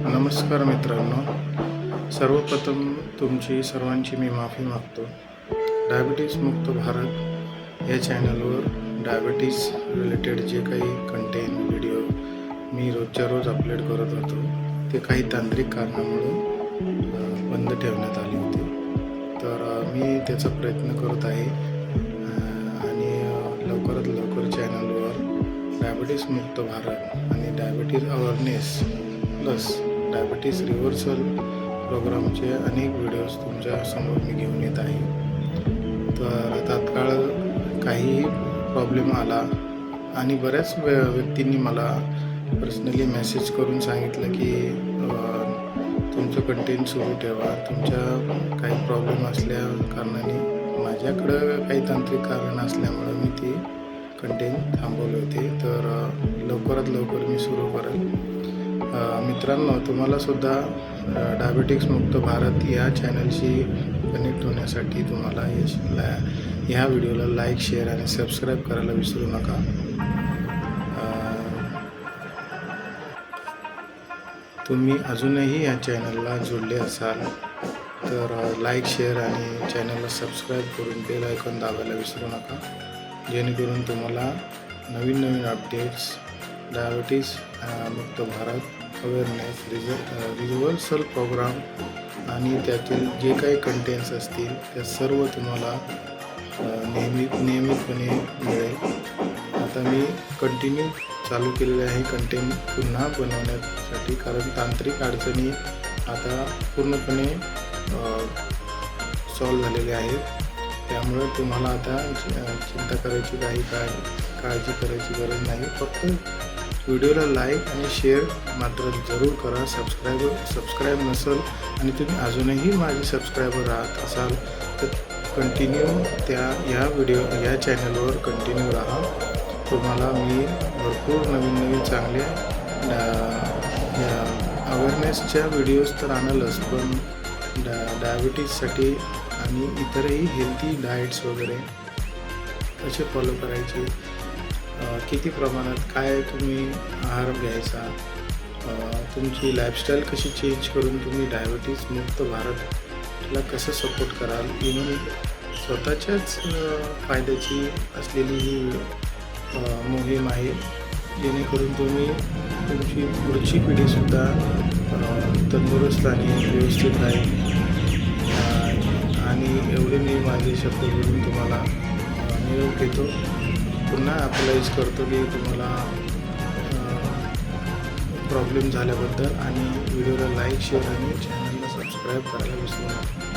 नमस्कार मित्रांनो, सर्वप्रथम तुमची सर्वांची मी माफी मागतो. डायबिटीज मुक्त भारत या चॅनलवर डायबिटीज रिलेटेड जे काही कंटेंट व्हिडिओ मी रोजच्या रोज अपलोड करत होतो ते काही तांत्रिक कारणामुळे बंद ठेवण्यात आले होते. तर मी त्याचा प्रयत्न करत आहे आणि लवकरात लवकर चॅनलवर डायबिटीज मुक्त भारत आणि diabetes awareness plus diabetes reversal प्रोग्रामचे अनेक व्हिडिओज तुमच्या समोर मी घेऊन येत आहे. तर तात्काळ काही प्रॉब्लेम आला आणि बऱ्याच व्यक्तींनी मला पर्सनली मेसेज करून सांगितलं की तुमचं कंटेंट सुरू ठेवा, तुमच्या काही प्रॉब्लेम असल्या कारणाने माझ्याकडं काही तांत्रिक कारण असल्यामुळं मी ते कंटेंट थांबवले होते. तर लवकरात लवकर मी सुरू करेल. मित्रांनो, तुम्हालासुद्धा डायबिटीज मुक्त भारत या चॅनलशी कनेक्ट होण्यासाठी तुम्हाला ह्या व्हिडिओला लाईक, शेअर आणि सबस्क्राईब करायला विसरू नका. तुम्ही अजूनही या चॅनलला जोडले असाल तर लाईक, शेअर आणि चॅनलला सबस्क्राईब करून बेल आयकॉन दाबायला विसरू नका, जेणेकरून तुम्हाला नवीन नवीन अपडेट्स डायबिटीज मुक्त भारत अवेअरनेस रिव्हर्सल प्रोग्राम आणि त्यातील जे काही कंटेंट्स असतील त्या सर्व तुम्हाला नियमितपणे मिळेल. आता मी कंटिन्यू चालू केलेले आहे कंटेंट पुन्हा बनवण्यासाठी, कारण तांत्रिक अडचणी आता पूर्णपणे सॉल्व झालेले आहेत. त्यामुळे तुम्हाला आता चिंता करायची काळजी करायची गरज नाही. फक्त व्हिडिओला लाईक आणि शेअर मात्र जरूर करा. सबस्क्राईब नसेल आणि तुम्ही अजूनही माझे सबस्क्रायबर राहत असाल तर कंटिन्यू या चॅनलवर कंटिन्यू राहा. तुम्हाला मी भरपूर नवीन चांगल्या अवेअरनेसच्या व्हिडिओज तर आणलंच, पण डायबिटीजसाठी आणि इतरही हेल्दी डाएट्स वगैरे कसे फॉलो करायचे, किती प्रमाणात काय तुम्ही आहार घ्यायचा, तुमची लाईफस्टाईल कशी चेंज करून तुम्ही डायबिटीज मुक्त भारतला कसं सपोर्ट कराल, इव्हन स्वतःच्याच फायद्याची असलेली ही मोहीम आहे, जेणेकरून तुम्ही तुमची पुढची पिढीसुद्धा तंदुरुस्त आणि व्यवस्थित राहील. आणि एवढे मी माझे शब्द बोलून तुम्हाला निरोप देतो. पुन्हा अप्लाइज करतो की तुम्हाला प्रॉब्लेम झाल्याबद्दल, आणि व्हिडिओला लाईक, शेअर आणि चॅनलला सबस्क्राईब करायला विसरू नका.